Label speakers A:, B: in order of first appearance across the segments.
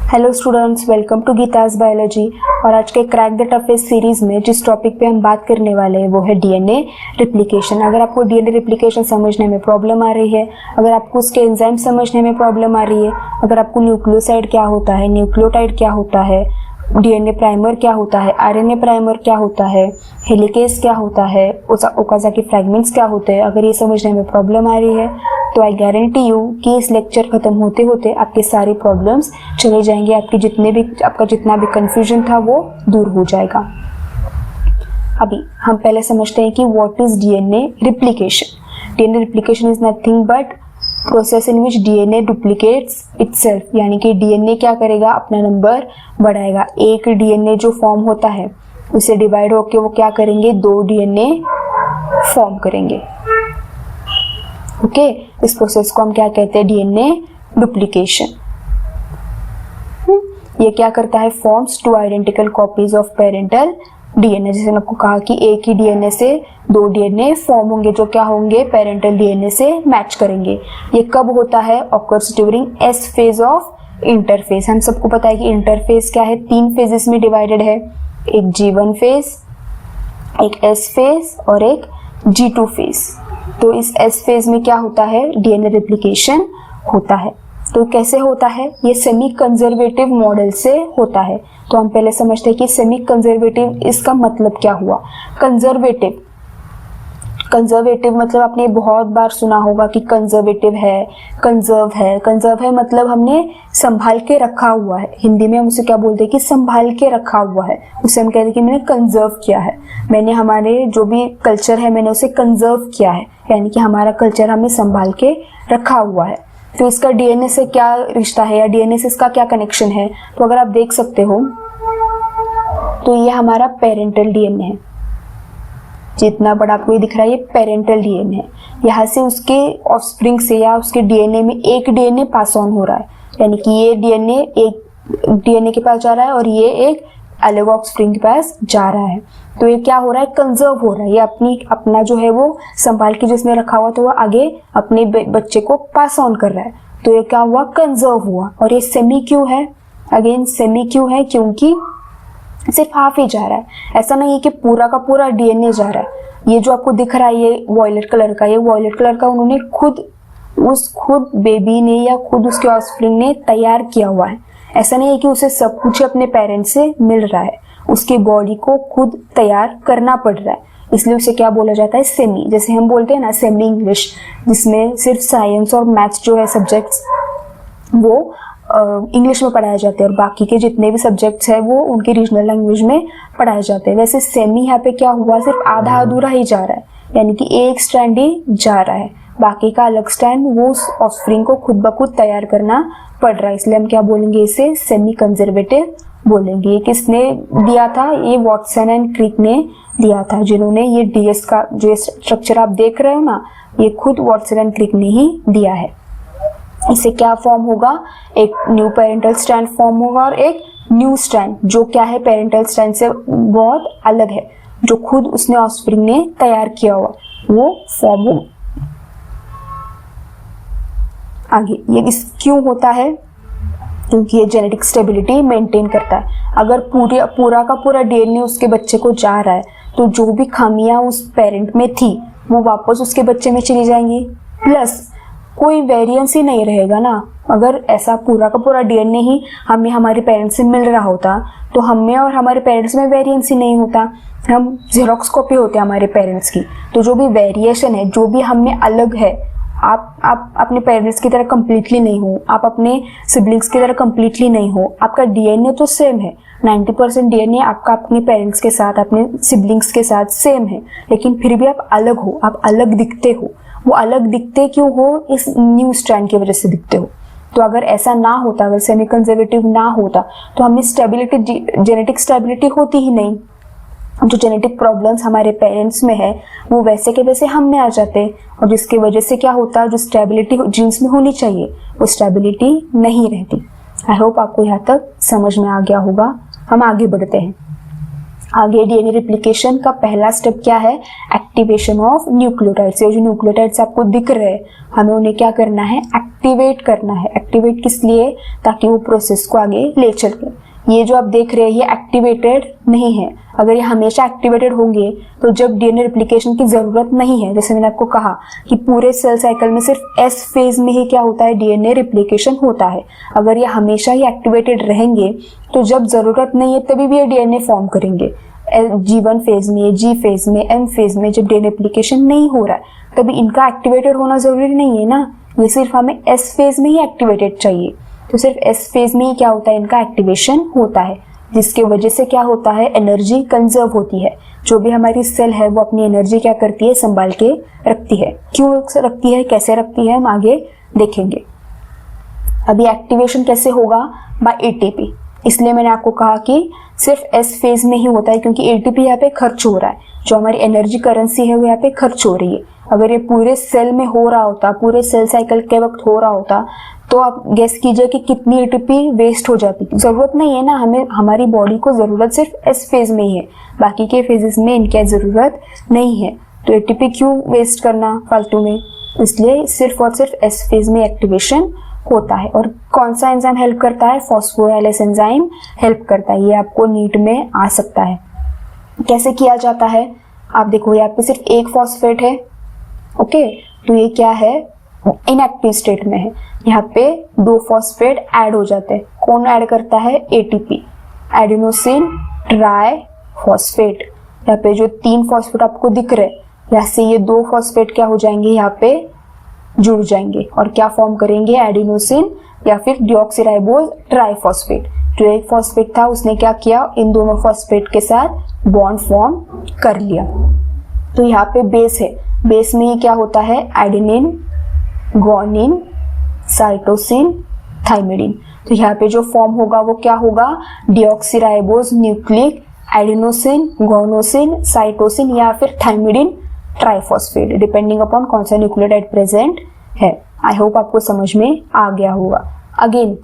A: Hello students, welcome to Geeta's biology. और आज के क्रैक द टफेस्ट सीरीज में जिस टॉपिक पे हम बात करने वाले हैं वो है डीएनए रिप्लिकेशन। अगर आपको डीएनए रिप्लिकेशन समझने में प्रॉब्लम आ रही है, अगर आपको उसके एंजाइम समझने में प्रॉब्लम आ रही है, अगर आपको न्यूक्लियोसाइड क्या होता है, न्यूक्लियोटाइड क्या होता है, डीएनए प्राइमर क्या होता है, आरएनए प्राइमर क्या होता है, हेलिकेस क्या होता है, ओकाज़ाकी फ्रैगमेंट्स क्या होते हैं, अगर ये समझने में प्रॉब्लम आ रही है तो आई गारंटी यू कि इस लेक्चर खत्म होते होते आपके सारे प्रॉब्लम्स चले जाएंगे। आपका जितना भी कंफ्यूजन था वो दूर हो जाएगा। अभी हम पहले समझते हैं कि what is DNA replication. DNA replication is nothing but process in which DNA duplicates itself, यानी कि डीएनए क्या करेगा, अपना नंबर बढ़ाएगा। एक डीएनए जो फॉर्म होता है उसे डिवाइड होकर वो क्या करेंगे, 2 डीएनए फॉर्म करेंगे। ओके, इस प्रोसेस को हम क्या कहते हैं, डीएनए डुप्लीकेशन। ये क्या करता है, forms 2 identical copies of parental DNA. जैसे मैंने आपको कहा कि एक ही डीएनए से 2 डीएनए फॉर्म होंगे जो क्या होंगे, पेरेंटल डीएनए से मैच करेंगे। ये कब होता है, occurs during S phase of interphase. हम सबको पता है कि इंटरफेज क्या है, 3 फेजेस में डिवाइडेड है, एक G1 फेज, एक S फेज और एक G2 फेज। तो इस S फेज में क्या होता है, डीएनए रिप्लिकेशन होता है। तो कैसे होता है, ये सेमी कंजर्वेटिव मॉडल से होता है। तो हम पहले समझते हैं कि सेमी कंजर्वेटिव इसका मतलब क्या हुआ। कंजर्वेटिव मतलब आपने बहुत बार सुना होगा कि कंजर्वेटिव है, कंजर्व है। कंजर्व है मतलब हमने संभाल के रखा हुआ है। हिंदी में हम उसे क्या बोलते हैं कि संभाल के रखा हुआ है। उसे हम कहते हैं कि मैंने कंजर्व किया है, मैंने हमारे जो भी कल्चर है मैंने उसे कंजर्व किया है, यानी कि हमारा कल्चर हमने संभाल के रखा हुआ है। तो इसका डीएनए से क्या रिश्ता है या डीएनए से इसका क्या कनेक्शन है, तो अगर आप देख सकते हो तो ये हमारा पेरेंटल डीएनए है। जितना बड़ा आपको ये दिख रहा है ये पेरेंटल डीएनए है। यहाँ से उसके ऑफस्प्रिंग से या उसके डीएनए में एक डीएनए पास ऑन हो रहा है, यानी कि ये डीएनए एक डीएनए के पास जा रहा है और ये एक अलग ऑफस्प्रिंग के पास जा रहा है। तो ये क्या हो रहा है, कंजर्व हो रहा है। ये अपना जो है वो संभाल के जिसने रखा हुआ तो वो आगे अपने बच्चे को पास ऑन कर रहा है। तो ये क्या हुआ, कंजर्व हुआ। और ये सेमी क्यों है, अगेन सेमी क्यों है, क्योंकि सिर्फ हाफ ही जा रहा है। ऐसा नहीं है कि पूरा का पूरा डीएनए जा रहा है। ये जो आपको दिख रहा है ये वॉयलेट कलर का, ये वॉयलेट कलर का उन्होंने खुद बेबी ने या खुद उसके ऑफस्प्रिंग ने तैयार किया हुआ है। ऐसा नहीं है कि उसे सब कुछ अपने पेरेंट्स से मिल रहा है, उसकी बॉडी को खुद तैयार करना पड़ रहा है, इसलिए उसे क्या बोला जाता है, सेमी। जैसे हम बोलते हैं ना सेमी इंग्लिश, जिसमें सिर्फ साइंस और मैथ्स जो है सब्जेक्ट्स वो इंग्लिश में पढ़ाए जाते हैं और बाकी के जितने भी सब्जेक्ट्स हैं वो उनकी रीजनल लैंग्वेज में पढ़ाए जाते हैं। वैसे सेमी यहाँ पे क्या हुआ, सिर्फ आधा अधूरा ही जा रहा है, यानी कि एक स्ट्रैंड ही जा रहा है, बाकी का अलग स्ट्रैंड वो ऑफस्प्रिंग को खुद ब खुद तैयार करना पड़ रहा है। इसलिए हम क्या बोलेंगे, इसे सेमी कंजर्वेटिव बोलेंगे। ये किसने दिया था, ये वॉटसन एंड क्रिक ने दिया था, जिन्होंने ये डीएस का जो स्ट्रक्चर आप देख रहे हो ना, ये खुद वॉटसन एंड क्रिक ने ही दिया है। इससे क्या फॉर्म होगा, एक न्यू पेरेंटल स्ट्रैंड फॉर्म होगा और एक न्यू स्ट्रैंड जो क्या है, पेरेंटल स्ट्रैंड से बहुत अलग है, जो खुद उसने ऑफस्प्रिंग ने तैयार किया हुआ वो फॉर्म होगा। आगे ये इस क्यों होता है, क्योंकि ये जेनेटिक स्टेबिलिटी मेंटेन करता है। अगर पूरा का पूरा डीएनए उसके बच्चे को जा रहा है तो जो भी खामियां उस पेरेंट में थी वो वापस उसके बच्चे में चली जाएंगी, प्लस कोई वेरिएंस ही नहीं रहेगा ना। अगर ऐसा पूरा का पूरा डीएनए ही हमें हमारे पेरेंट्स से मिल रहा होता तो हमें और हमारे पेरेंट्स में वेरिएंस ही नहीं होता, हम जेरोक्स कॉपी होते हमारे पेरेंट्स की। तो जो भी वेरिएशन है, जो भी हमें अलग है, आप अपने पेरेंट्स की तरह कंप्लीटली नहीं हो, आप अपने सिबलिंग्स की तरह कंप्लीटली नहीं हो, आपका डीएनए तो सेम है, 90% डीएनए आपका अपने पेरेंट्स के साथ, अपने सिबलिंग्स के साथ सेम है, लेकिन फिर भी आप अलग हो, आप अलग दिखते हो। वो अलग दिखते क्यों हो, इस न्यू स्ट्रैंड की वजह से दिखते हो। तो अगर ऐसा ना होता, अगर सेमी कंजर्वेटिव ना होता तो हमें स्टेबिलिटी, जेनेटिक स्टेबिलिटी होती ही नहीं। जो जेनेटिक प्रॉब्लम्स हमारे पेरेंट्स में है वो वैसे के वैसे हम में आ जाते, और जिसकी वजह से क्या होता, जो स्टेबिलिटी जीन्स में होनी चाहिए वो स्टेबिलिटी नहीं रहती। आई होप आपको यहाँ तक समझ में आ गया होगा। हम आगे बढ़ते हैं। आगे डीएनए रिप्लिकेशन का पहला स्टेप क्या है, एक्टिवेशन ऑफ न्यूक्लियोटाइड्स। ये जो न्यूक्लियोटाइड्स आपको दिख रहे हैं, हमें उन्हें क्या करना है, एक्टिवेट करना है। एक्टिवेट किस लिए, ताकि वो प्रोसेस को आगे ले चले। ये जो आप देख रहे हैं ये एक्टिवेटेड नहीं है। अगर ये हमेशा एक्टिवेटेड होंगे तो जब डीएनए रिप्लिकेशन की जरूरत नहीं है, जैसे मैंने आपको कहा कि पूरे सेल साइकिल में सिर्फ एस फेज में ही क्या होता है, डीएनए रिप्लिकेशन होता है। अगर ये हमेशा ही एक्टिवेटेड रहेंगे तो जब जरूरत नहीं है तभी भी ये डीएनए फॉर्म करेंगे। G1 फेज में, G फेज में, M फेज में जब डीएनए रिप्लिकेशन नहीं हो रहा है तभी इनका एक्टिवेटेड होना जरूरी नहीं है ना, ये सिर्फ हमें S फेज में ही एक्टिवेटेड चाहिए। तो सिर्फ S फेज में ही क्या होता है, इनका एक्टिवेशन होता है, जिसके वजह से क्या होता है, एनर्जी कंजर्व होती है। जो भी हमारी सेल है वो अपनी एनर्जी क्या करती है, संभाल के रखती है। क्यों रखती है, कैसे रखती है, हम आगे देखेंगे। अभी एक्टिवेशन कैसे होगा, बाय एटीपी। इसलिए मैंने आपको कहा कि सिर्फ एस फेज में ही होता है, क्योंकि एटीपी यहाँ पे खर्च हो रहा है। जो हमारी एनर्जी करेंसी है वो यहाँ पे खर्च हो रही है। अगर ये पूरे सेल में हो रहा होता, पूरे सेल साइकिल के वक्त हो रहा होता, तो आप गेस कीजिए कि कितनी एटीपी वेस्ट हो जाती। जरूरत नहीं है ना, हमें हमारी बॉडी को जरूरत सिर्फ एस फेज में ही है, बाकी के फेजेस में इनकी जरूरत नहीं है। तो एटीपी क्यों वेस्ट करना फालतू में, इसलिए सिर्फ और सिर्फ एस फेज में एक्टिवेशन होता है। और कौन सा एंजाइम हेल्प करता है, फॉस्फोराइलेस एंजाइम हेल्प करता है। ये आपको नीट में आ सकता है। कैसे किया जाता है, आप देखो यहाँ पे सिर्फ एक फॉस्फेट है, ओके, तो ये क्या है, इनएक्टिव स्टेट में है। यहाँ पे 2 फॉस्फेट ऐड हो जाते हैं। कौन ऐड करता है, एटीपी, एडिनोसिन ट्राई फॉस्फेट। यहाँ पे जो 3 फॉस्फेट आपको दिख रहे हैं, यहाँ से ये 2 फॉस्फेट क्या हो जाएंगे, यहाँ पे जुड़ जाएंगे और क्या फॉर्म करेंगे, एडिनोसिन या फिर डिऑक्सीराइबोज ट्राइफॉस्फेट। जो एक फॉस्फेट था उसने क्या किया, इन दोनों फॉस्फेट के साथ बॉन्ड फॉर्म कर लिया। तो यहाँ पे बेस है, बेस में ही क्या होता है, एडेनिन, ग्वानिन, साइटोसिन, थाइमिडिन। तो यहाँ पे जो फॉर्म होगा वो क्या होगा, डिऑक्सीराइबोज न्यूक्लिक एडिनोसिन, गोनोसिन, साइटोसिन या फिर थाइमिडिन ट्राइफॉस्फेट, डिपेंडिंग अपॉन कौन सा न्यूक्लियोटाइड प्रेजेंट है। आई होप आपको समझ में आ गया होगा। अगेन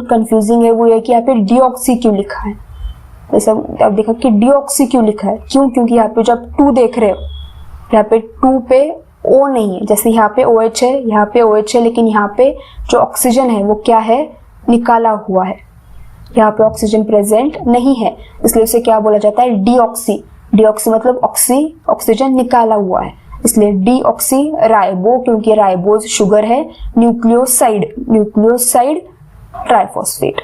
A: कंफ्यूजिंग है वो है कि यहाँ पे डीऑक्सी क्यों लिखा है। जैसे अब देखा कि डीऑक्सी क्यों लिखा है, क्यों, क्योंकि यहाँ पे जब 2 देख रहे हो, यहाँ पे 2 पे O नहीं है। जैसे यहाँ पे OH है, यहाँ पे OH है, लेकिन यहाँ पे जो ऑक्सीजन है वो क्या है, निकाला हुआ है। यहाँ पे ऑक्सीजन प्रेजेंट नहीं है, इसलिए उसे क्या बोला जाता है, डीऑक्सी। डीऑक्सी मतलब ऑक्सीजन निकाला हुआ है, इसलिए डीऑक्सी राइबो, क्योंकि राइबोज शुगर है, न्यूक्लियोसाइड ट्राइफॉस्फेट।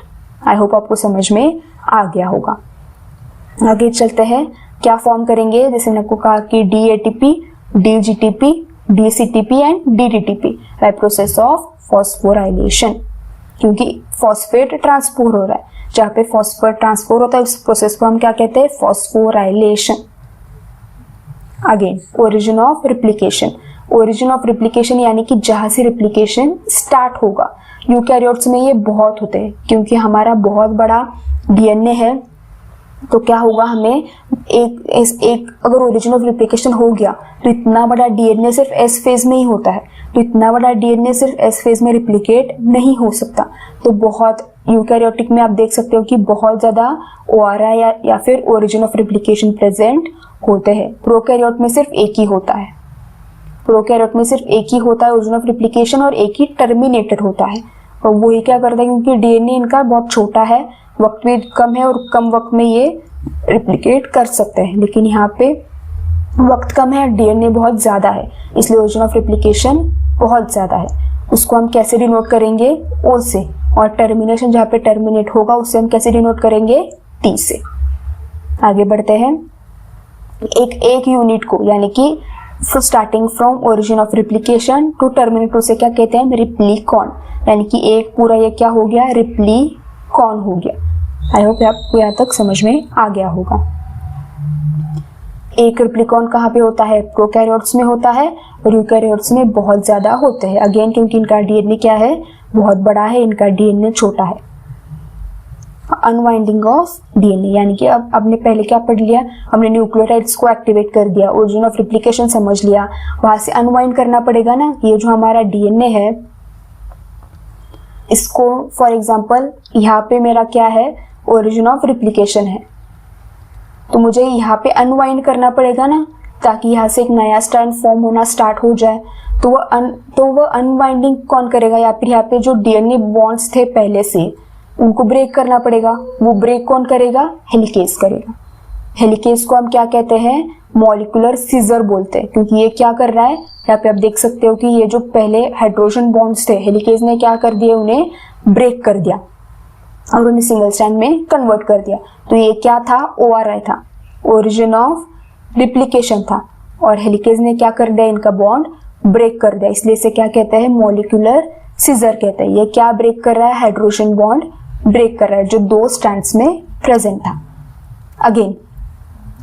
A: आई होप आपको समझ में आ गया होगा। आगे चलते हैं, क्या फॉर्म करेंगे, जैसे मैंने आपको कहा कि dATP, dGTP, dCTP and dTTP by process of phosphorylation, क्योंकि फॉस्फेट ट्रांसपोर्ट हो रहा है। जहाँ पे फॉस्फेट ट्रांसपोर्ट होता है उस प्रोसेस को हम क्या कहते हैं, phosphorylation. Again origin of replication. Origin of replication यानी कि जहां से रिप्लिकेशन स्टार्ट होगा। यूकैरियोट्स में ये बहुत होते हैं, क्योंकि हमारा बहुत बड़ा डीएनए है, तो क्या होगा, हमें एक अगर ओरिजिन ऑफ रिप्लिकेशन हो गया तो इतना बड़ा डीएनए सिर्फ एस फेज में ही होता है, तो इतना बड़ा डीएनए सिर्फ एस फेज में रिप्लिकेट नहीं हो सकता। तो बहुत यूकैरियोटिक में आप देख सकते हो कि बहुत ज्यादा ओआरआई या फिर ओरिजिन ऑफ रिप्लिकेशन प्रेजेंट होते हैं। प्रोकैरियोट में सिर्फ एक ही होता है, प्रोकैरियोट में सिर्फ एक ही होता है ओरिजिन ऑफ रिप्लिकेशन, और एक ही टर्मिनेटर होता है। और वो ही क्या करता है, क्योंकि डीएनए इनका बहुत छोटा है, वक्त भी कम है और कम वक्त में ये रिप्लिकेट कर सकते हैं। लेकिन यहाँ पे वक्त कम है, डीएनए बहुत ज्यादा है, इसलिए ओरिजिन ऑफ रिप्लिकेशन बहुत ज्यादा है। उसको हम कैसे डिनोट करेंगे, ओ से, और टर्मिनेशन जहाँ पे टर्मिनेट होगा उससे हम कैसे डिनोट करेंगे, टी से। आगे बढ़ते हैं, एक यूनिट को यानी कि starting from origin of replication to terminate, उसे क्या कहते हैं, रिप्लिकॉन। यानी कि एक पूरा ये क्या हो गया, रिप्लिकॉन हो गया। आई होप आपको यहाँ तक समझ में आ गया होगा। एक रिप्लिकॉन कहाँ पे होता है, प्रोकैरियोट्स में होता है, और यूकैरियोट्स में बहुत ज्यादा होते हैं। अगेन क्योंकि इनका डीएनए क्या है, बहुत बड़ा है, इनका डीएनए छोटा है। अनवाइंडिंग ऑफ डीएनए यानी कि अब आपने पहले क्या पढ़ लिया, हमने न्यूक्लियोटाइड्स को एक्टिवेट कर दिया, ओरिजिन ऑफ रिप्लिकेशन समझ लिया, वहां से अनवाइंड करना पड़ेगा ना। ये जो हमारा डीएनए है, इसको फॉर एग्जांपल यहाँ पे मेरा क्या है, ओरिजिन ऑफ रिप्लिकेशन है, तो मुझे यहाँ पे अनवाइंड करना पड़ेगा ना, ताकि यहाँ से एक नया स्ट्रैंड फॉर्म होना स्टार्ट हो जाए। तो वो अनवाइंडिंग कौन करेगा, या फिर यहाँ पे जो डीएनए बॉन्ड्स थे पहले से उनको ब्रेक करना पड़ेगा। वो ब्रेक कौन करेगा, हेलिकेज करेगा। हेलिकेज को हम क्या कहते हैं, मॉलिक्यूलर सीजर बोलते हैं, क्योंकि ये क्या कर रहा है, यहाँ पे आप देख सकते हो कि ये जो पहले हाइड्रोजन बॉन्ड्स थे, हेलिकेज ने क्या कर दिया, उन्हें ब्रेक कर दिया और उन्हें सिंगल स्ट्रैंड में कन्वर्ट कर दिया। तो ये क्या था, ORI था, ओरिजिन ऑफ रिप्लिकेशन था, और हेलिकेज ने क्या कर दिया, इनका बॉन्ड ब्रेक कर दिया, इसलिए इसे क्या कहते हैं, मॉलिक्यूलर सीजर कहते हैं। ये क्या ब्रेक कर रहा है, हाइड्रोजन बॉन्ड ब्रेक कर रहा है जो 2 स्ट्रैंड्स में प्रेजेंट था। अगेन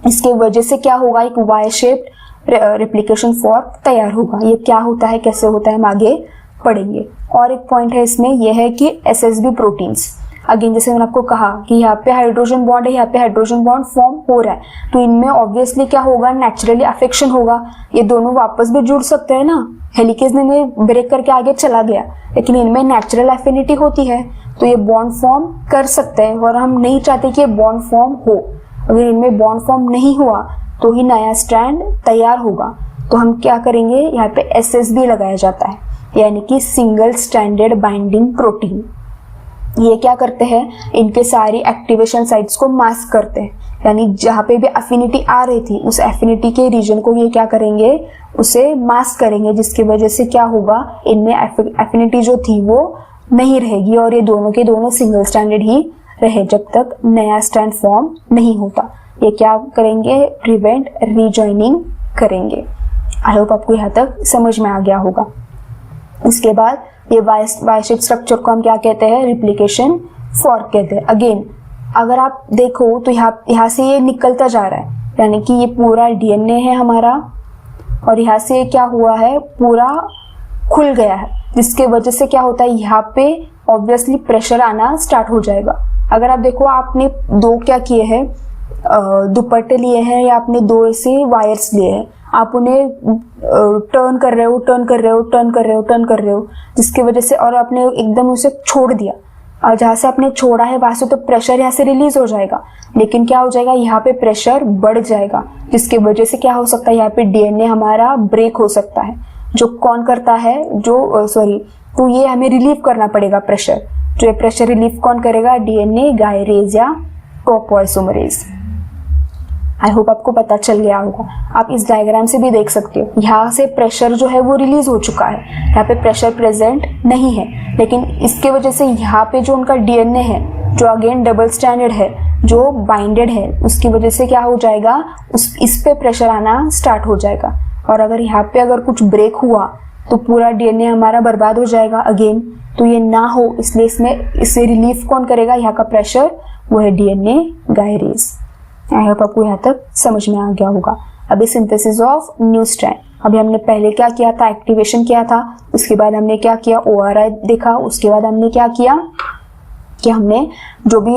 A: इसके वजह से क्या होगा, एक वाई शेप्ड रेप्लिकेशन फॉर्म तैयार होगा। ये क्या होता है, कैसे होता है, हम आगे पढ़ेंगे। और एक पॉइंट है इसमें, यह है कि SSB प्रोटीन्स, अगेन जैसे मैंने आपको कहा कि यहाँ पे हाइड्रोजन बॉन्ड है, यहाँ पे हाइड्रोजन बॉन्ड फॉर्म हो रहा है, तो इनमें ऑब्वियसली क्या होगा, नेचुरली अफेक्शन होगा। ये दोनों वापस भी जुड़ सकते हैं ना, हेलिकेज ने ब्रेक करके आगे चला गया, लेकिन इनमें नेचुरल एफिनिटी होती है, तो ये बॉन्ड फॉर्म कर सकते हैं, और हम नहीं चाहते कि ये बॉन्ड फॉर्म हो। अगर इनमें बॉन्ड फॉर्म नहीं हुआ तो ही नया स्ट्रैंड तैयार होगा। तो हम क्या करेंगे, यहाँ पे SSB लगाया जाता है, यानी कि सिंगल स्ट्रैंडेड बाइंडिंग प्रोटीन। ये क्या करते हैं, इनके सारी एक्टिवेशन साइट्स को मास्क करते हैं, यानी जहाँ पे भी एफिनिटी आ रही थी उस एफिनिटी के रीजन को ये क्या करेंगे, उसे मास्क करेंगे, जिसकी वजह से क्या होगा, इनमें एफिनिटी जो थी वो नहीं रहेगी, और ये दोनों के दोनों सिंगल स्ट्रैंडेड ही रहे जब तक नया स्ट्रैंड फॉर्म नहीं होता। ये क्या करेंगे, प्रिवेंट रीजॉइनिंग करेंगे। आई होप आपको यहाँ तक समझ में आ गया होगा। इसके बाद ये वाई शेप स्ट्रक्चर को हम क्या कहते हैं, रिप्लिकेशन फॉर्क कहते हैं। अगेन अगर आप देखो तो यहाँ से ये निकलता जा रहा है, यानी कि ये पूरा DNA है हमारा, और यहाँ से क्या हुआ है, पूरा खुल गया है, जिसके वजह से क्या होता है, यहाँ पे ऑब्वियसली प्रेशर आना स्टार्ट हो जाएगा। अगर आप देखो, आपने 2 क्या किए हैं, दुपट्टे लिए हैं, या आपने 2 ऐसे वायर्स लिए हैं, आप उन्हें टर्न कर रहे हो, जिसकी वजह से, और आपने एकदम उसे छोड़ दिया, और जहाँ से आपने छोड़ा है वहां से तो प्रेशर यहाँ से रिलीज हो जाएगा, लेकिन क्या हो जाएगा, यहाँ पे प्रेशर बढ़ जाएगा, जिसकी वजह से क्या हो सकता है, यहाँ पे DNA हमारा ब्रेक हो सकता है। जो कौन करता है, तो ये हमें रिलीव करना पड़ेगा प्रेशर। जो ये प्रेशर रिलीव कौन करेगा, DNA गायरेज या टॉपोइसोमरेज। आई होप आपको पता चल गया होगा। आप इस डायग्राम से भी देख सकते हो, यहाँ से प्रेशर जो है वो रिलीज हो चुका है, यहाँ पे प्रेशर प्रेजेंट नहीं है, लेकिन इसके वजह से यहाँ पे जो उनका DNA है, जो अगेन डबल स्टैंडर्ड है, जो बाइंडेड है, उसकी वजह से क्या हो जाएगा, इस पे प्रेशर आना स्टार्ट हो जाएगा। और अगर यहाँ पे अगर कुछ ब्रेक हुआ तो पूरा DNA हमारा बर्बाद हो जाएगा अगेन। तो ये ना हो, इसलिए इसे रिलीफ कौन करेगा, यहाँ का प्रेशर, वो है DNA गायरेज। आई होप आपको यहाँ तक समझ में आ गया होगा। अभी सिंथेसिस ऑफ न्यू स्ट्रैंड, अभी हमने पहले क्या किया था, एक्टिवेशन किया था, उसके बाद हमने क्या किया, ORI देखा, उसके बाद हमने क्या किया कि हमने जो भी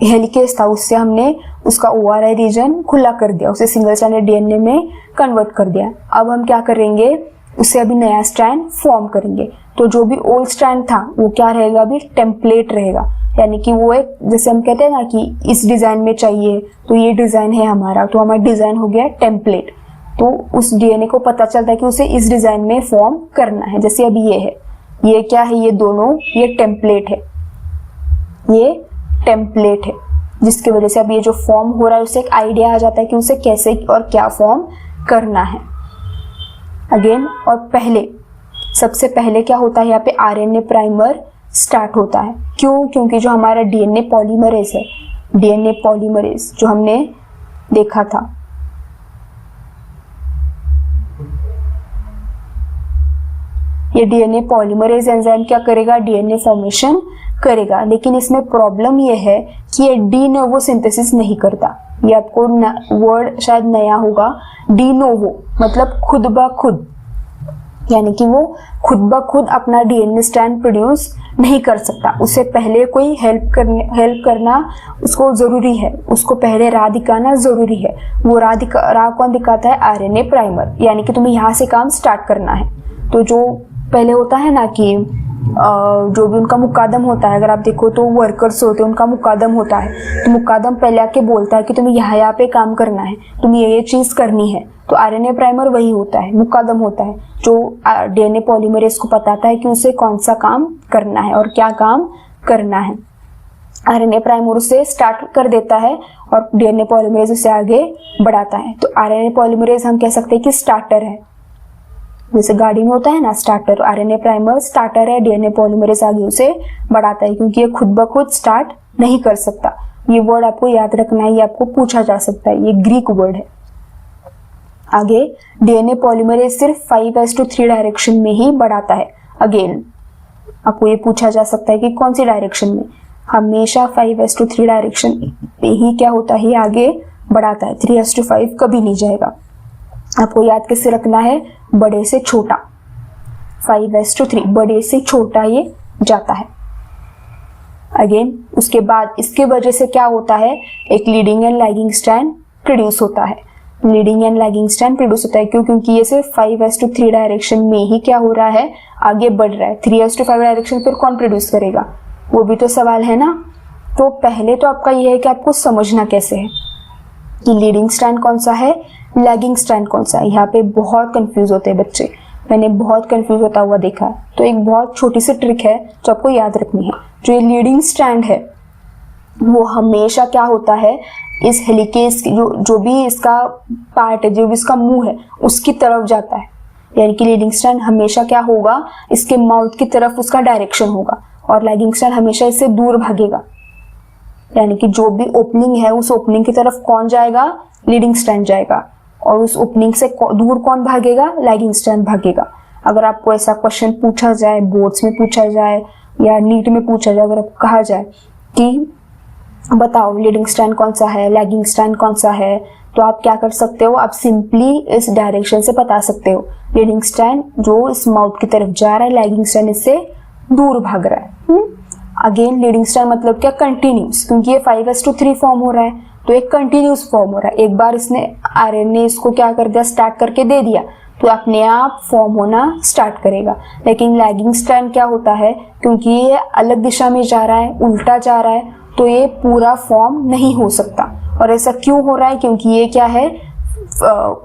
A: हेलिकेज था उससे हमने उसका ORI रीजन खुला कर दिया, उसे सिंगल स्ट्रैंडेड DNA में कन्वर्ट कर दिया। अब हम क्या करेंगे, उससे अभी नया स्ट्रैंड फॉर्म करेंगे। तो जो भी ओल्ड स्ट्रैंड था वो क्या रहेगा, अभी टेम्पलेट रहेगा, यानी कि वो एक, जैसे हम कहते हैं ना कि इस डिजाइन में चाहिए, तो ये डिजाइन है हमारा, तो हमारा डिजाइन हो गया टेम्पलेट। तो उस DNA को पता चलता है कि उसे इस डिजाइन में फॉर्म करना है। जैसे अभी ये है, ये क्या है, ये दोनों, ये टेम्पलेट है, ये टेम्पलेट है, जिसकी वजह से अब ये जो फॉर्म हो रहा है उसे एक आइडिया आ जाता है कि उसे कैसे और क्या फॉर्म करना है। अगेन, और सबसे पहले क्या होता है, यहाँ पे RNA प्राइमर स्टार्ट होता है। क्यों? क्योंकि जो हमारा DNA पॉलीमरेज है, DNA पॉलीमरेज जो हमने देखा था, ये DNA पॉलीमरेज एंजाइम क्या करेगा, DNA फॉर्मेशन करेगा, लेकिन इसमें प्रॉब्लम ये है कि ये डी नोवो सिंथेसिस नहीं करता। ये आपको वर्ड शायद नया होगा, डी नोवो मतलब खुद ब खुद, यानी कि वो खुद ब खुद अपना DNA स्ट्रैंड प्रोड्यूस नहीं कर सकता, उसे पहले कोई हेल्प करना उसको जरूरी है, उसको पहले राह दिखाना जरूरी है। वो राह कौन दिखाता है, RNA प्राइमर, यानी कि तुम्हें यहाँ से काम स्टार्ट करना है। तो जो पहले होता है ना कि जो भी उनका मुकादम होता है, अगर आप देखो तो वर्कर्स होते हैं, उनका मुकादम होता है, तो मुकादम पहले आके बोलता है कि तुम्हें यहाँ पे काम करना है, तुम्हें ये चीज़ करनी है। तो आरएनए प्राइमर वही होता है, मुकादम होता है, जो डीएनए पॉलीमरेज को बताता है कि उसे कौन सा काम करना है और क्या काम करना है। आरएनए प्राइमर उसे स्टार्ट कर देता है और डीएनए पॉलीमरेज उसे आगे बढ़ाता है। तो आरएनए पॉलीमरेज हम कह सकते हैं कि स्टार्टर है, जैसे गाड़ी में होता है ना स्टार्टर, आरएनए प्राइमर स्टार्टर है, डीएनए पॉलीमरेज आगे उसे बढ़ाता है, क्योंकि ये खुद ब खुद स्टार्ट नहीं कर सकता। ये वर्ड आपको याद रखना है, ये आपको पूछा जा सकता है, ये ग्रीक वर्ड है। आगे डीएनए पॉलीमरेज सिर्फ 5:3 डायरेक्शन में ही बढ़ाता है। अगेन आपको ये पूछा जा सकता है कि कौन सी डायरेक्शन में, हमेशा 5:3 डायरेक्शन पे ही क्या होता है, आगे बढ़ाता है, 3:5 कभी नहीं जाएगा। आपको याद कैसे रखना है, बड़े से छोटा, 5:3 बड़े से छोटा ये जाता है। अगेन उसके बाद इसके वजह से क्या होता है, एक leading and lagging strand produce होता है। Leading and lagging strand produce होता है क्यों, क्योंकि ये सिर्फ 5:3 डायरेक्शन में ही क्या हो रहा है, आगे बढ़ रहा है। 3:5 डायरेक्शन फिर कौन प्रोड्यूस करेगा, वो भी तो सवाल है ना। तो पहले तो आपका ये है कि आपको समझना कैसे है कि लीडिंग स्ट्रैंड कौन सा है, लैगिंग स्ट्रैंड कौन सा है। यहाँ पे बहुत कंफ्यूज होते हैं बच्चे, मैंने बहुत कंफ्यूज होता हुआ देखा है। तो एक बहुत छोटी सी ट्रिक है जो आपको याद रखनी है। जो ये लीडिंग स्ट्रैंड है वो हमेशा क्या होता है, इस हेलिकेज जो भी इसका पार्ट है, जो भी इसका मुंह है, उसकी तरफ जाता है। यानी कि लीडिंग स्ट्रैंड हमेशा क्या होगा, इसके माउथ की तरफ उसका डायरेक्शन होगा, और लैगिंग स्ट्रैंड हमेशा इससे दूर भागेगा। यानी कि जो भी ओपनिंग है उस ओपनिंग की तरफ कौन जाएगा, लीडिंग स्ट्रैंड जाएगा, और उस ओपनिंग से दूर कौन भागेगा, लैगिंग स्ट्रैंड भागेगा। अगर आपको ऐसा क्वेश्चन पूछा जाए, बोर्ड्स में पूछा जाए या नीट में पूछा जाए, अगर आपको कहा जाए कि बताओ लीडिंग स्ट्रैंड कौन सा है, लैगिंग स्ट्रैंड कौन सा है, तो आप क्या कर सकते हो, आप सिंपली इस डायरेक्शन से बता सकते हो। लीडिंग स्ट्रैंड जो इस माउथ की तरफ जा रहा है, लैगिंग स्ट्रैंड इससे दूर भाग रहा है। अगेन लीडिंग स्ट्रैंड मतलब क्या, कंटिन्यूस, क्योंकि ये 5:3 फॉर्म हो रहा है, तो एक कंटिन्यूस फॉर्म हो रहा है। एक बार इसने आरएनए इसको क्या कर दिया, स्टार्ट करके दे दिया, तो अपने आप फॉर्म होना स्टार्ट करेगा। लेकिन लैगिंग स्ट्रैंड क्या होता है, क्योंकि ये अलग दिशा में जा रहा है, उल्टा जा रहा है, तो ये पूरा फॉर्म नहीं हो सकता। और ऐसा क्यों हो रहा है, क्योंकि ये क्या है,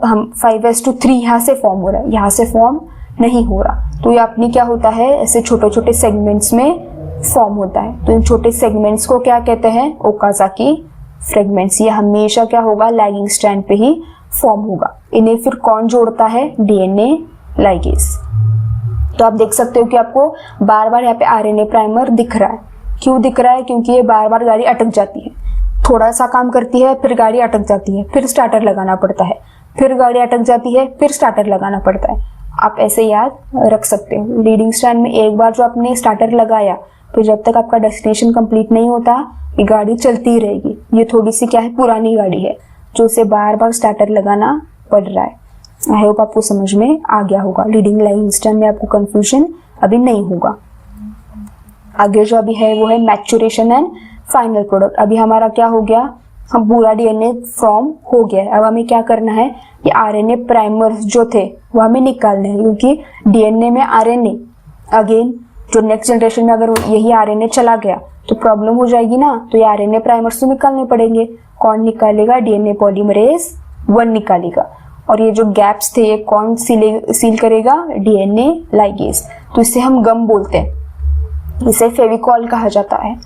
A: हम 5:3 यहाँ से फॉर्म हो रहा है, यहाँ से फॉर्म नहीं हो रहा। तो ये अपनी क्या होता है, ऐसे छोटे छोटे सेगमेंट्स में फॉर्म होता है। तो इन छोटे सेगमेंट्स को क्या कहते हैं, ओकाज़ाकी फ्रेगमेंट्स। ये हमेशा क्या होगा, लैगिंग स्ट्रैंड पे ही फॉर्म होगा। इन्हें फिर कौन जोड़ता है, डीएनए लाइगेज। तो आप देख सकते हो कि आपको बार बार यहाँ पे आरएनए प्राइमर दिख रहा है। क्यों दिख रहा है, क्योंकि ये बार बार गाड़ी अटक जाती है, थोड़ा सा काम करती है, फिर गाड़ी अटक जाती है, फिर स्टार्टर लगाना पड़ता है, फिर गाड़ी अटक जाती है, फिर स्टार्टर लगाना पड़ता है। आप ऐसे याद रख सकते हो। लीडिंग स्ट्रैंड में एक बार जो आपने स्टार्टर लगाया, फिर जब तक आपका डेस्टिनेशन कंप्लीट नहीं होता ये गाड़ी चलती ही रहेगी। ये थोड़ी सी क्या है, पुरानी गाड़ी है, जो उसे बार बार स्टार्टर लगाना पड़ रहा है। आई होप आपको समझ में आ गया होगा। लीडिंग लाइडिंग स्ट्रैंड में आपको कंफ्यूजन अभी नहीं होगा। आगे जो अभी है वो है मैच्योरेशन एंड फाइनल प्रोडक्ट। अभी हमारा क्या हो गया, हम पूरा डीएनए फॉर्म हो गया है। अब हमें क्या करना है, ये आरएनए प्राइमर्स जो थे वो हमें निकालने हैं, क्योंकि डीएनए में आरएनए अगेन जो नेक्स्ट जनरेशन में अगर यही आरएनए चला गया तो प्रॉब्लम हो जाएगी ना। तो ये आरएनए प्राइमर्स तो निकालने पड़ेंगे। कौन निकालेगा, डीएनए पॉलीमरेज 1 निकालेगा। और ये जो गैप्स थे ये कौन सील करेगा, डीएनए लाइगेज। तो इसे हम गम बोलते हैं, इसे फेविकॉल कहा जाता है।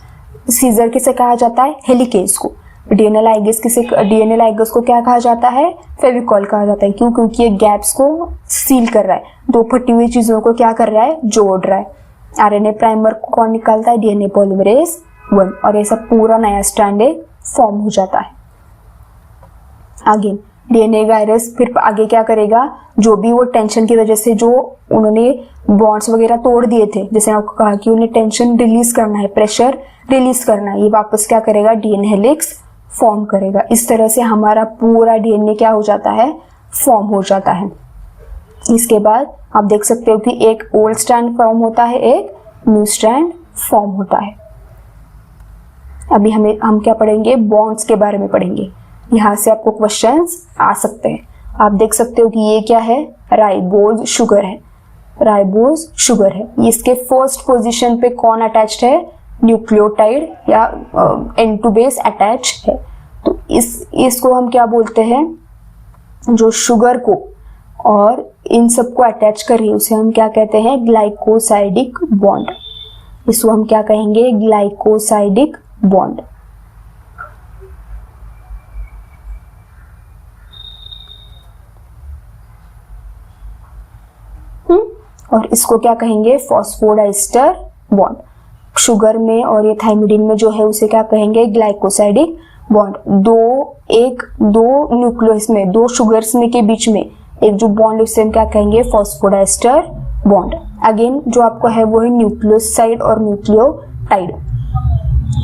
A: सीजर किसे कहा जाता है, हेलिकेज को। डीएनए लाइगेज को क्या कहा जाता है, फेविकॉल कहा जाता है। क्यों, क्योंकि ये गैप्स को सील कर रहा है, दो फटी हुई चीजों को क्या कर रहा है, जोड़ रहा है। आरएनए प्राइमर को कौन निकालता है, डीएनए पॉलीमरेज 1, और ऐसा पूरा नया स्ट्रैंड फॉर्म हो जाता है। आगे डीएनए वायरस फिर आगे क्या करेगा, जो भी वो टेंशन की वजह से जो उन्होंने बॉन्ड्स वगैरह तोड़ दिए थे, जैसे आपको कहा कि उन्हें टेंशन रिलीज करना है, प्रेशर रिलीज करना है, ये वापस क्या करेगा, डीएनए हेलिक्स फॉर्म करेगा। इस तरह से हमारा पूरा डीएनए क्या हो जाता है, फॉर्म हो जाता है। इसके बाद आप देख सकते हो कि एक ओल्ड स्ट्रैंड फॉर्म होता है, एक न्यू स्ट्रैंड फॉर्म होता है। अभी हम क्या पढ़ेंगे, बॉन्ड्स के बारे में पढ़ेंगे। यहाँ से आपको क्वेश्चंस आ सकते हैं। आप देख सकते हो कि ये क्या है, राइबोज शुगर है। राइबोज शुगर है। इसके फर्स्ट पोजीशन पे कौन अटैच्ड है, न्यूक्लियोटाइड या N2 बेस अटैच है। तो इसको हम क्या बोलते हैं, जो शुगर को और इन सबको अटैच कर रही है उसे हम क्या कहते हैं, ग्लाइकोसाइडिक बॉन्ड। इसको हम क्या कहेंगे, ग्लाइकोसाइडिक बॉन्ड। और इसको क्या कहेंगे, फॉस्फोडाइस्टर बॉन्ड। शुगर में और ये थाइमिडीन में जो है उसे क्या कहेंगे, ग्लाइकोसाइडिक बॉन्ड। दो न्यूक्लियस में, दो शुगर्स में के बीच में एक जो बॉन्ड उसे हम क्या कहेंगे, फॉस्फोडाइस्टर बॉन्ड। अगेन जो आपको है वो है न्यूक्लियोसाइड और न्यूक्लियोटाइड।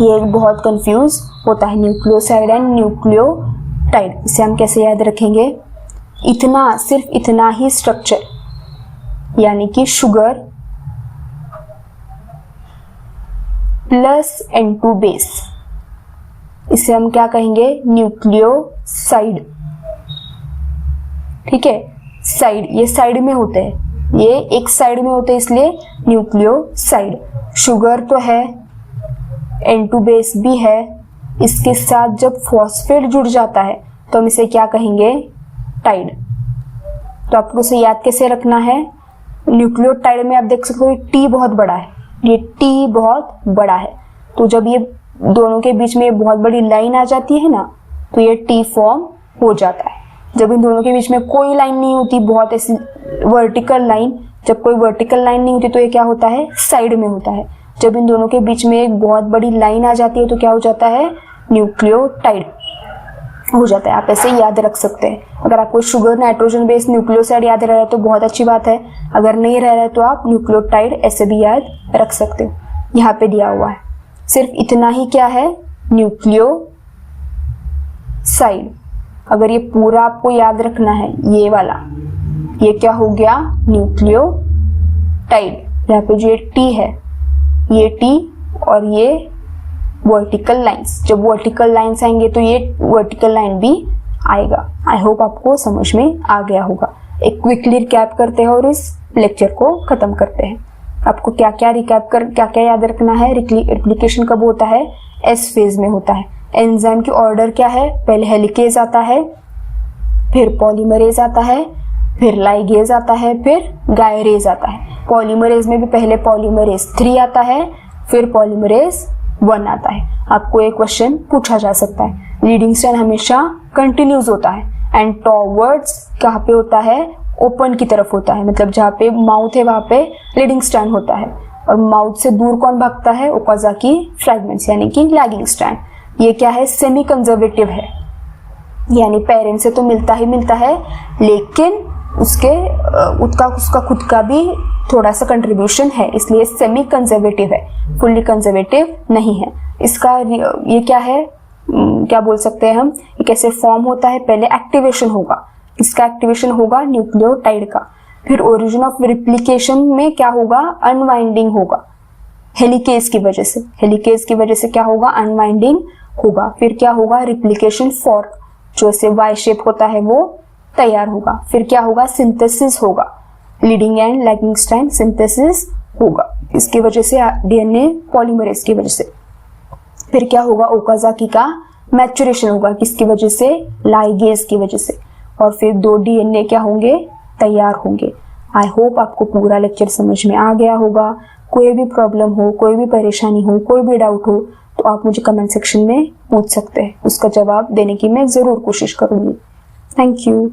A: ये बहुत कंफ्यूज होता है, न्यूक्लियोसाइड एंड न्यूक्लियोटाइड। इसे हम कैसे याद रखेंगे, इतना, सिर्फ इतना ही स्ट्रक्चर, यानी कि शुगर प्लस N2 बेस, इसे हम क्या कहेंगे, न्यूक्लियोसाइड। ठीक है, साइड, ये साइड में होते हैं, ये एक साइड में होते हैं इसलिए न्यूक्लियोसाइड। शुगर तो है, N2 बेस भी है, इसके साथ जब फॉस्फेट जुड़ जाता है तो हम इसे क्या कहेंगे, टाइड। तो आपको इसे याद कैसे रखना है, न्यूक्लियोटाइड में आप देख सकते हो T बहुत बड़ा है, ये T बहुत बड़ा है। तो जब ये दोनों के बीच में बहुत बड़ी लाइन आ जाती है ना, तो ये T फॉर्म हो जाता है। जब इन दोनों के बीच में कोई लाइन नहीं होती, बहुत ऐसी वर्टिकल लाइन, जब कोई वर्टिकल लाइन नहीं होती तो ये क्या होता है, साइड में होता है। जब इन दोनों के बीच में एक बहुत बड़ी लाइन आ जाती है तो क्या हो जाता है, न्यूक्लियोटाइड हो जाता है। आप ऐसे याद रख सकते हैं। अगर आपको शुगर, नाइट्रोजन बेस, न्यूक्लियोसाइड याद रह रहा है तो बहुत अच्छी बात है, अगर नहीं रह रहा है तो आप न्यूक्लियोटाइड ऐसे भी याद रख सकते हो। यहाँ पे दिया हुआ है सिर्फ इतना ही क्या है, न्यूक्लियोसाइड। अगर ये पूरा आपको याद रखना है, ये वाला, ये क्या हो गया, न्यूक्लियोटाइड। यहाँ पे जो ये T है, ये T और ये वर्टिकल लाइंस, जब वर्टिकल लाइंस आएंगे तो ये वर्टिकल लाइन भी आएगा। आई होप आपको समझ में आ गया होगा। एक क्विकली रिकैप करते हैं और इस लेक्चर को खत्म करते हैं। आपको क्या क्या याद रखना है, रिप्लिकेशन कब होता है, एस फेज में होता है। एंजाइम की ऑर्डर क्या है, पहले हेलिकेज आता है, फिर पॉलीमरेज आता है, फिर लाइगेज आता है, फिर गायरेज आता है। पॉलीमरेज में भी पहले पॉलीमरेज 3 आता है, फिर पॉलीमरेज 1 आता है। आपको एक क्वेश्चन पूछा जा सकता है, लीडिंग स्ट्रैंड हमेशा कंटिन्यूज होता है एंड टॉवर्ड्स कहाँ पे होता है, ओपन की तरफ होता है। मतलब जहाँ पे माउथ है वहां पे लीडिंग स्ट्रैंड होता है, और माउथ से दूर कौन भागता है, ओकाज़ाकी फ्रैगमेंट्स यानी कि लैगिंग स्ट्रैंड। ये क्या है, सेमी कंजर्वेटिव है, यानी पेरेंट से तो मिलता ही मिलता है, लेकिन उसका खुद का भी थोड़ा सा कंट्रीब्यूशन है, इसलिए सेमी कंजर्वेटिव है, फुल्ली कंजर्वेटिव नहीं है। इसका ये क्या है, क्या बोल सकते हैं हम, ये कैसे फॉर्म होता है, पहले एक्टिवेशन होगा, इसका एक्टिवेशन होगा न्यूक्लियोटाइड का, फिर ओरिजिन ऑफ रिप्लिकेशन में क्या होगा, अनवाइंडिंग होगा हेलिकेज की वजह से। हेलिकेज की वजह से क्या होगा, अनवाइंडिंग होगा। फिर क्या होगा, रिप्लिकेशन फॉर्क, जो से वाई शेप होता है वो तैयार होगा। फिर क्या होगा, सिंथेसिस होगा, leading and lagging strand synthesis होगा, इसकी वजह से डीएनए पॉलीमरेज की वजह से। फिर क्या होगा, ओकाज़ाकी का मैच्योरेशन होगा, किसकी वजह से, लाइगेज की वजह से। और फिर 2 डीएनए क्या होंगे, तैयार होंगे। आई होप आपको पूरा लेक्चर समझ में आ गया होगा। कोई भी प्रॉब्लम हो, कोई भी परेशानी हो, कोई भी डाउट हो तो आप मुझे कमेंट सेक्शन में पूछ सकते हैं, उसका जवाब देने की मैं जरूर कोशिश करूंगी। Thank you.